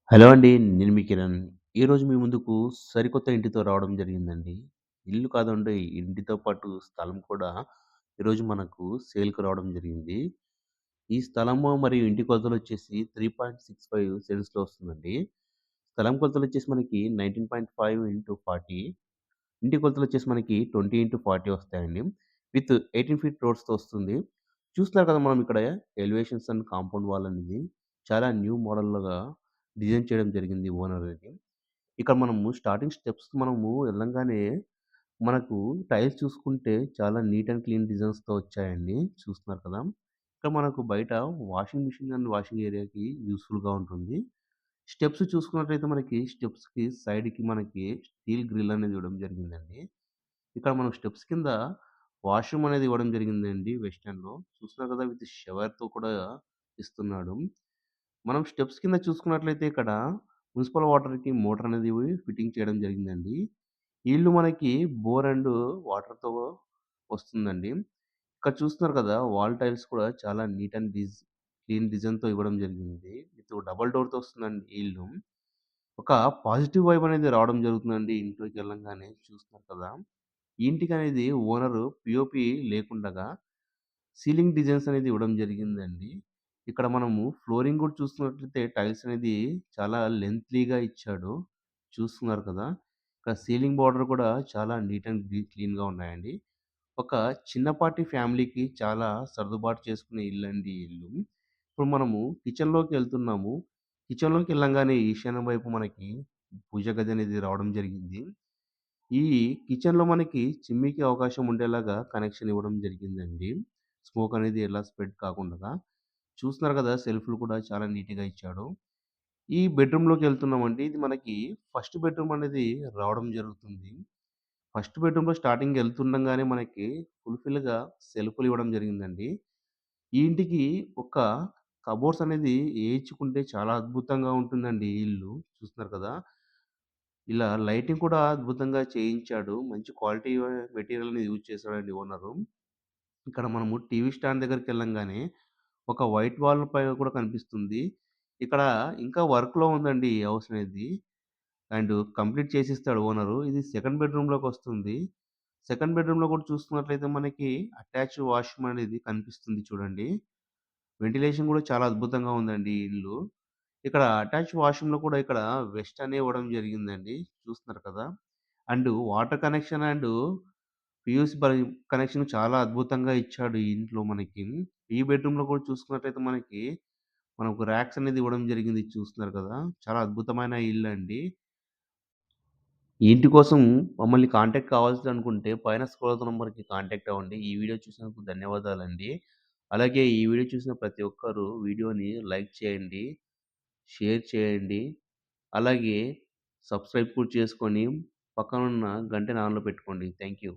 Hello అండి. నేను మీ కిరణ్. ఈరోజు మీ ముందుకు సరికొత్త ఇంటితో రావడం జరిగిందండి. ఇల్లు కాదండోయ్! ఇంటితో పాటు స్థలం కూడా ఈరోజు మనకు సేల్‌కి రావడం జరిగింది. ఈ స్థలము మరియు ఇంటి కొలతలొచ్చేసి 3.65 సెంట్స్‌లో వస్తుందండి. స్థలం కొలతలొచ్చేసి మనకి 19.5 x 40, ఇంటి కొలతలొచ్చేసి మనకి 20 x 40 వస్తాయండి. విత్ 18 ఫీట్ రోడ్స్‌తో వస్తుంది. చూస్తున్నారు కదా మనం ఇక్కడ ఎలివేషన్స్ అండ్ కాంపౌండ్ వాల్ అనేది చాలా న్యూ మోడల్‌గా డిజైన్ చేయడం జరిగింది ఓనర్ అది. ఇక్కడ మనము స్టార్టింగ్ స్టెప్స్ మనము ఎళ్ళంగానే మనకు టైల్స్ చూసుకుంటే చాలా నీట్ అండ్ క్లీన్ డిజైన్స్‌తో వచ్చాయండి. చూస్తున్నారు కదా! ఇక్కడ మనకు బయట వాషింగ్ మిషన్ అండ్ వాషింగ్ ఏరియాకి యూజ్‌ఫుల్‌గా ఉంటుంది. స్టెప్స్ చూసుకున్నట్లయితే మనకి స్టెప్స్‌కి సైడ్‌కి మనకి స్టీల్ గ్రిల్ అనేది ఇవ్వడం జరిగిందండి. ఇక్కడ మనం స్టెప్స్ కింద వాష్‌రూమ్ అనేది ఇవ్వడం జరిగిందండి వెస్టర్న్‌లో. చూస్తున్నారు కదా! విత్ షవర్‌తో కూడా ఇస్తున్నాడు. మనం స్టెప్స్ కింద చూసుకున్నట్లయితే ఇక్కడ మునిసిపల్ వాటర్‌కి మోటార్ అనేది ఫిట్టింగ్ చేయడం జరిగిందండి. ఈ ఇల్లు మనకి బోర్ అండ్ వాటర్‌తో వస్తుందండి. ఇక్కడ చూస్తున్నారు కదా! వాల్ టైల్స్ కూడా చాలా నీట్ అండ్ క్లీన్ డిజైన్‌తో ఇవ్వడం జరిగింది. విత్ డబుల్ డోర్‌తో వస్తుందండి ఈ ఇల్లు. ఒక పాజిటివ్ వైబ్ అనేది రావడం జరుగుతుందండి ఇంట్లోకెళ్ళంగానే చూస్తున్నారు కదా! ఈ ఇంటికనేది ఓనరు పీఓపీ లేకుండగా సీలింగ్ డిజైన్స్ అనేది ఇవ్వడం జరిగిందండి. ఇక్కడ మనము ఫ్లోరింగ్ కూడా చూస్తున్నట్లయితే టైల్స్ అనేది చాలా లెంగ్తీగా ఇచ్చాడు. చూస్తున్నారు కదా! ఇక్కడ సీలింగ్ బోర్డర్ కూడా చాలా నీట్ అండ్ క్లీన్‌గా ఉన్నాయండి. ఒక చిన్నపాటి ఫ్యామిలీకి చాలా సర్దుబాటు చేసుకునే ఇల్లండి ఈ ఇల్లు. ఇప్పుడు మనము కిచెన్‌లోకెళ్తున్నాము. కిచెన్‌లోకెళ్ళంగానే ఈశాన్యం వైపు మనకి పూజ గది అనేది రావడం జరిగింది. ఈ కిచెన్‌లో మనకి చిమ్నీకి అవకాశం ఉండేలాగా కనెక్షన్ ఇవ్వడం జరిగిందండి. స్మోక్ అనేది ఎలా స్ప్రెడ్ కాకుండగా. చూస్తున్నారు కదా! సెల్ఫ్‌లు కూడా చాలా నీట్‌గా ఇచ్చాడు. ఈ బెడ్‌రూమ్‌లోకెళ్తున్నామండి. ఇది మనకి ఫస్ట్ బెడ్‌రూమ్ అనేది రావడం జరుగుతుంది. ఫస్ట్ బెడ్‌రూమ్‌లో స్టార్టింగ్ ఎళ్తుండంగానే మనకి ఫుల్‌ఫిల్‌గా సెల్ఫ్‌లు ఇవ్వడం జరిగిందండి. ఈ ఇంటికి ఒక కబోర్డ్స్ అనేది ఏయించుకుంటే చాలా అద్భుతంగా ఉంటుందండి ఈ ఇల్లు. చూస్తున్నారు కదా! ఇలా లైటింగ్ కూడా అద్భుతంగా చేయించాడు. మంచి క్వాలిటీ మెటీరియల్‌ని యూజ్ చేశాడండి ఓనరు. ఇక్కడ మనము టీవీ స్టాండ్ దగ్గరికెళ్ళంగానే ఒక వైట్ వాల్ పైన కూడా కనిపిస్తుంది. ఇక్కడ ఇంకా వర్క్‌లో ఉందండి ఈ హౌస్ అనేది. అండ్ కంప్లీట్ చేసిస్తాడు ఓనరు. ఇది సెకండ్ బెడ్‌రూమ్‌లోకొస్తుంది. సెకండ్ బెడ్‌రూమ్‌లో కూడా చూస్తున్నట్లయితే మనకి అటాచ్డ్ వాష్‌రూమ్ అనేది కనిపిస్తుంది చూడండి. వెంటిలేషన్ కూడా చాలా అద్భుతంగా ఉందండి ఈ ఇల్లు. ఇక్కడ అటాచ్ వాష్‌రూమ్‌లో కూడా ఇక్కడ వెస్ట్ అని ఇవ్వడం జరిగిందండి. చూస్తున్నారు కదా! And water connection and PUC connection చాలా అద్భుతంగా ఇచ్చాడు ఈ ఇంట్లో మనకి. ఈ బెడ్‌రూమ్‌లో కూడా చూసుకున్నట్లయితే మనకు రాక్స్ అనేది ఇవ్వడం జరిగింది చూస్తున్నారు కదా! చాలా అద్భుతమైన ఇల్లండి. ఈ ఇంటి కోసం మమ్మల్ని కాంటాక్ట్ కావాల్సనుకుంటే పైన స్క్రోల్ అవుతున్న నంబర్‌కి కాంటాక్ట్ అవ్వండి. ఈ వీడియో చూసినందుకు ధన్యవాదాలండి. అలాగే ఈ వీడియో చూసిన ప్రతి ఒక్కరు వీడియోని లైక్ చేయండి, షేర్ చేయండి. అలాగే సబ్స్క్రైబ్ కూడా చేసుకొని పక్కనున్న గంటని ఆన్‌లో పెట్టుకోండి. Thank you.